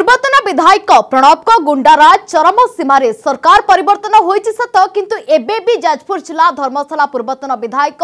पूर्वतन विधायक प्रणव को गुंडाराज चरम सीमार सरकार परिवर्तन होइछि सत किंतु एबे भी जाजपुर जिला धर्मशाला पूर्वतन विधायक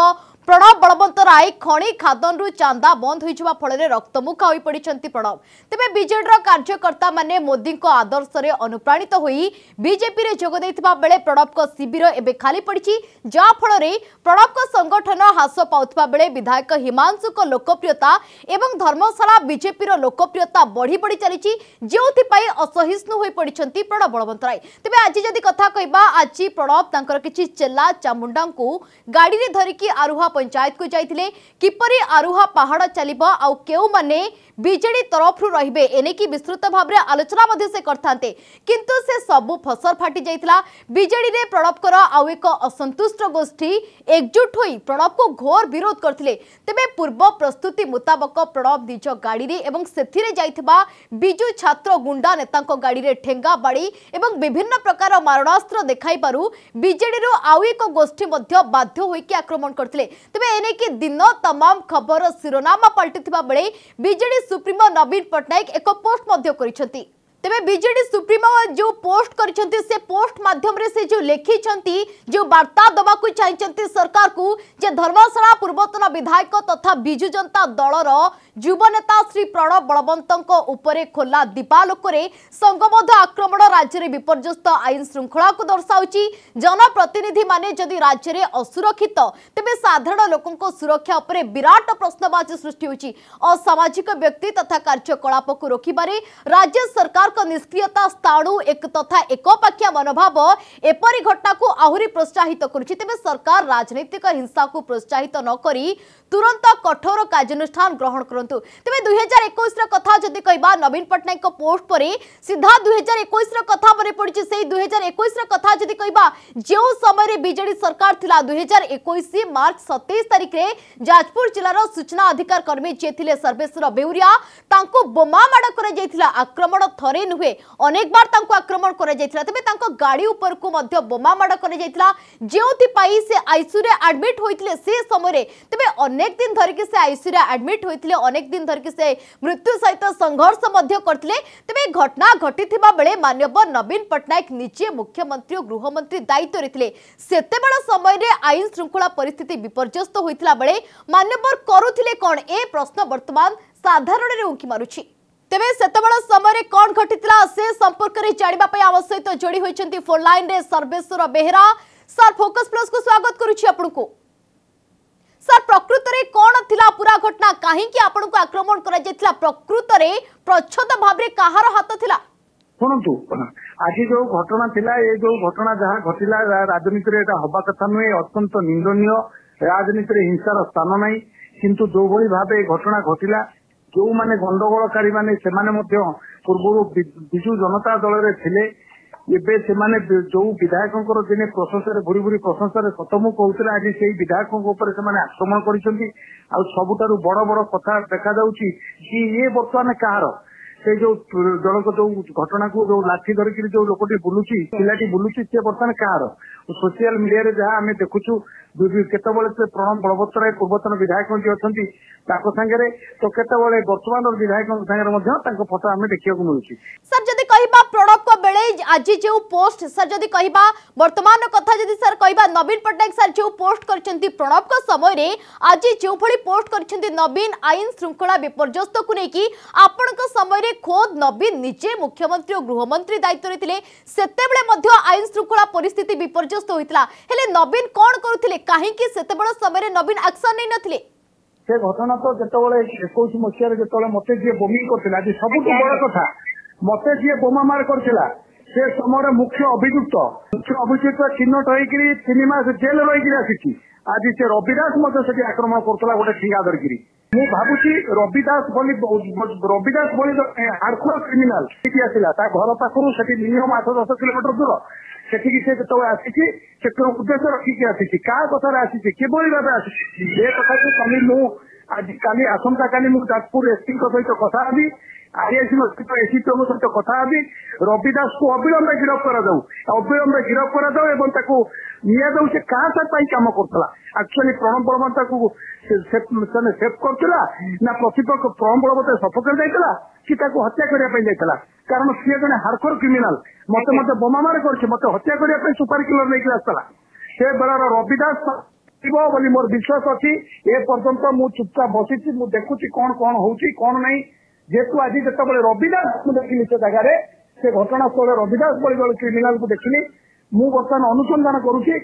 प्रणव बलवंत राय खणी खादनरु चांदा बंद होइछवा फल रक्तमुखा होई पड़िछंती प्रणव। तेबे बीजेडी कार्यकर्ता माने मोदी को आदर्श रे अनुप्राणित होई बीजेपी रे जोग दैथिबा बेले प्रणव को शिविर एबे खाली पड़िछि जा फल रे प्रणव को संगठन ह्रास पाउथबा बेले विधायक हिमांशु को लोकप्रियता एवं धर्मशाला बीजेपी रो लोकप्रियता बढ़ी बढ़ी चलीछि जेउथि पई असहिष्णु होई पड़िछंती प्रणव बलवंत राय। तेबे आज जदि कथा कहबा आज प्रणव तांकर किछि चेला चामुंडा को गाड़ी रे धरिकी आरुहा पंचायत को जाइथिले किपरि आरुहा पहाड़ चलिबो आउ केउ माने बीजेडी तरफ रहिबे एने की विस्तृत भाव रे आलोचना मध्ये से करथांते किंतु से सबु फसर फाटी जाइथिला। बीजेडी रे प्रणव कर आउ एक असंतुष्ट गोष्ठी एकजुट होई प्रणव को घोर विरोध करथिले। तेबे पूर्व प्रस्तुति मुताबक प्रणव निज गाड़ी रे एवं सेथिरे जाइथिबा बिजु छात्र गुंडा नेतांको गाड़ी रे ठेंगा बाड़ी एवं विभिन्न प्रकार मारणास्त्र देखाई पारु बीजेडी रो आउ एक गोष्ठी मध्ये बाध्य होई के आक्रमण करथिले। तेबे एने की दिन तमाम खबर शिरोनामा पलटिथिबा बेले बीजेडी सुप्रीमो नवीन पटनायक एक पोस्ट मध्य करिसेंती। तेबे बीजेडी सुप्रीमो जो पोस्ट करिसेंती से पोस्ट माध्यम रे से जो लेखिसेंती जो वार्ता दबा को चाहिसेंती सरकार को जे धर्मशाला पूर्वतन विधायक तथा बिजु जनता दलर युवा नेता श्री प्रणव बलवंतଙ୍କ उपरे खोला दीपालोकरे संगबद्ध आक्रमण राज्य रे विपर्यस्त आईन श्रृंखला को दर्शाउची। जनप्रतिनिधि माने जदि राज्य रे असुरक्षित तेबे साधारण लोकन को सुरक्षा उपरे विराट प्रश्नवाची सृष्टि होची। असामाजिक व्यक्ति तथा कार्यकलाप को रोकिबारे राज्य सरकार को निष्क्रियता स्थाणु एक तथा एकपाखिया मनोभाव एपरी घटना को आहुरी प्रोत्साहित करुछि। तेबे सरकार राजनीतिक हिंसा को प्रोत्साहित न करी तुरंत कठोर कार्यानुष्ठान ग्रहण करंतु। तेबे 2021 र कथा जदि कहबा नवीन पटनायक को पोस्ट परे सीधा 2021 र कथा बरे पड़िछि। सेही 2021 र कथा जदि कहबा जेउ समय रे बीजेडी सरकार थिला 2021 मार्च 27 तारिख रे जाजपुर जिल्लार सूचना अधिकार कर्मी जे थिले सर्वेश्वर बेउरिया तांको बोमा माड करे जायथिला। आक्रमण थरे नुहे अनेक बार तांको आक्रमण करे जायथिला। तेबे तांको गाड़ी ऊपर को मध्य बोमा माड करे जायथिला जेउथि पाई से आईसीयू रे एडमिट होइथिले से समय रे। तेबे अनेक दिन धरिक से आईसीयू रे एडमिट होइथिले अनेक दिन धरिक से मृत्यु सहित संघर्ष मध्य करथिले। तेबे घटना घटिथिबा बेले माननीय नवीन पटनायक निजे मुख्यमंत्री और गृहमंत्री दायित्व रहिथिले। सेतेबेला समय रे आईन श्रृंखला परिस्थिति विपर्यस्त होइथिला बेले मान्यवर करुथिले कोन ए प्रश्न वर्तमान साधारण रे उंकी मारुछि। तेबे सेतेबेला समय रे कोन घटिथिला से संपर्क रे जानिबा पय आम सहित जोड़ी होइछंती फोन लाइन रे Sarveshwar Behera. Sir focus plus को स्वागत करूछि आपनको। सर प्रकृत रे कोन थिला पूरा घटना काहे कि आपन को आक्रमण करा जेथिला प्रकृत रे प्रच्छद भाव रे कहार हाथ थिला? सुनंतु आज जो घटना थिला ये जो घटना जहां घटिला राजनीति रे एटा हबा कथा नुहे अत्यंत निंदनीय। राजनीति रे हिंसार स्थान नाही किंतु जो भली भाबे घटना घटिला जो माने गंडगोलकारी माने सेमाने मध्य पूर्व बिजु जनता दल रे थिले एबे सेमाने जो विधायकंकर दिने प्रशंसा रे भूरी भूरी प्रशंसा रे सतमु कहउतला आज सेही विधायकंक ऊपर सेमाने आक्रमण करिसंती। आ सबुठारु बड़ बड़ कथा देखा जाउची कि ये वर्तमान कहार से जो जनक जो घटना को जो लाठी धरिक जो लोकटी बुलुची पिलाटी बुलुची से वर्तमान कहार सोशल मीडिया रे जहां आमे देखुछु केतबेले से प्रणव बलवंत राय पूर्वतन विधायक जी अछंती ताको संगे तो केतबेले वर्तमान विधायक संगे मध्य ताको फोटो आमे देखियाकू मिलुची। सर जदि कहिबा प्रणव को बेले आज जो पोस्ट सर जदि कहिबा वर्तमान कथा जदि सर कहिबा नवीन पटनायक सर जो पोस्ट करछंती प्रणव को समय रे आज जो भली पोस्ट करछंती नवीन आईन श्रृंखला विपर्यस्त को नेकी आपन को समय रे खोद नवीन निजे मुख्यमंत्री और गृहमंत्री दायित्व रहिथिले सेतेबेले मध्य आईन श्रृंखला परिस्थिति विपर्यस्त होइतला हेले नवीन कोन करूथिले काहे कि सेतेबेले समय रे नवीन एक्शन नै नथिले? से घटना तो जेतबेले 21 मसिया रे जेतबेले मते जे बोमिंग करथिला जे सबुठ बड़ कथा मते जे बोमा मार करथिला से समय मुख्य अभियुक्त चिन्हट होइकरी 3 मास जेल रहिकरी आसीची। आज से रविदास मते से आक्रमण करथला गोटे ठिका धरिकरी मु भाबुची रविदास बोली हार्डकोर क्रिमिनाल ठीक आसिला ता घर पाखरु सेठी मिनिमम 8-10 किलोमीटर दूर सेठी से जेतबेले आसीची से उद्देश्य रखिकी आसीची का कथा आसीची केबोली भाबे आसीची ए कथा को कमी मु आज काली आसंता काली मु जाजपुर एसपी को सहित कथा आबी आईएससी एसीपी सहित कथा आबी रविदास को अविलंब गिरफ्त करा जाऊ एवं ताकू निया से क्या काम करता एक्चुअली प्रणब बलवंता को सेफ करथिला ना प्रतिपक्ष प्रणब बलवंता सफकर जाइतला कि ताको हत्या करिया पई जाइतला कारण सी जने हार्डकोर क्रिमिनाल मते बोमा मार करछि मते हत्या करिया पई सुपर किलर लेके आस्तला से बेलार रविदास बोली मोर विश्वास अच्छी ए पर्यंत मु चुपचाप बसी मु देखुची कौन कौन होउची कौन नहीं जेतु आज जिते रविदास को देखिली से जगह से घटनास्थल रविदास बड़ी क्रिमिनाल को देखिली मु बर्तमान अनुसंधान करुची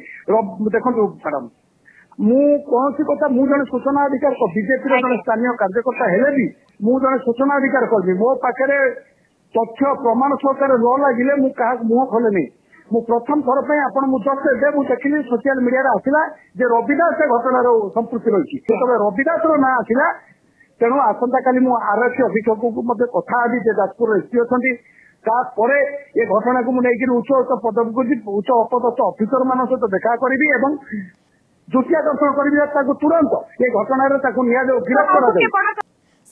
देखो मैडम मु कौन कथा मु जन सूचना अधिकार बीजेपी जन स्थानीय कार्यकर्ता हेले भी मु जन सूचना अधिकार करबी मो पाखे तथ्य प्रमाण सहकार न लगे मु क्या मुह खोले नहीं मु प्रथम थर पे आपण मु जस्ट दे मु देखिली सोशल मीडिया रे आसिला जे रविदास घटनार संपृक्ति रही तबे रविदास ना आसिला तेणु आसंता काली मु आरक्षी अधीक्षक को कथा आदि जे जाजपुर एसपी अच्छी तापरे ये घटना को मुझे उच्च उच्च पदक को उच्च अपदस्थ अफिसर मान सहित देखा करी एवं जुटिया दर्शन करी तुरंत ये घटना गिरफ्त कर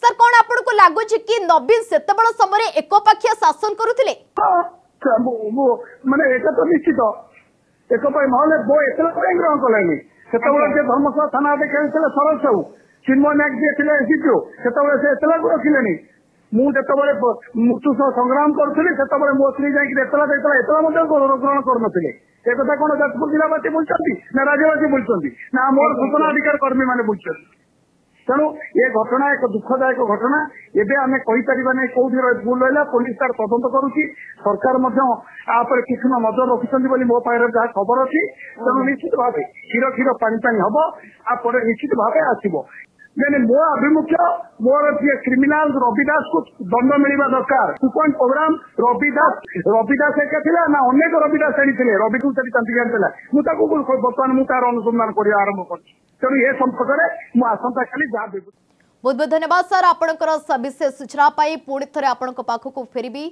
सर कौन आपको लगुच कि नवीन सेतबेल समय एकपाखिया शासन करुले माने एटा तो निश्चित एक ना बो एतला ग्रहण कले से धर्मशाला थाना अध्यक्ष सरल साहू चिन्मय नायक जी थे एसडीपीओ से एतला को रखिले मुझे मृत्यु सह संग्राम करुली से मो स्त्री जाकि एतला ग्रहण करुले एक कौन जाजपुर जिलावासी बुलूँ ना राज्यवासी बुलूँ ना मोर सूचना अधिकार कर्मी मैंने बुलूँ तेणु ये घटना एक दुखदायक घटना एवं आम कहीपर कौटी भूल रहा पुलिस तार तदंत करुच्ची सरकार तीक्ष्ण नजर रखिंट मो पाखे जहाँ खबर अच्छी तेणु निश्चित भाव क्षीर क्षीर पानी पानी हम आप निश्चित भाव आसो मैंने मो आभिमुख्य मोर क्रिमिनाल रविदास को दंड मिलवा दरकार 2 पॉइंट प्रोग्राम रविदास एक ना अनेक रविदास आनी रवि को चांदी आनी मुझे बर्तमान मुझे तार अनुसंधान करने आरंभ कर तेणु ये संपर्क में आसंता काली जहाँ बहुत बहुत धन्यवाद सर आपणकर सविशेष सूचना पुणी थे आपण पाखक फेरबी।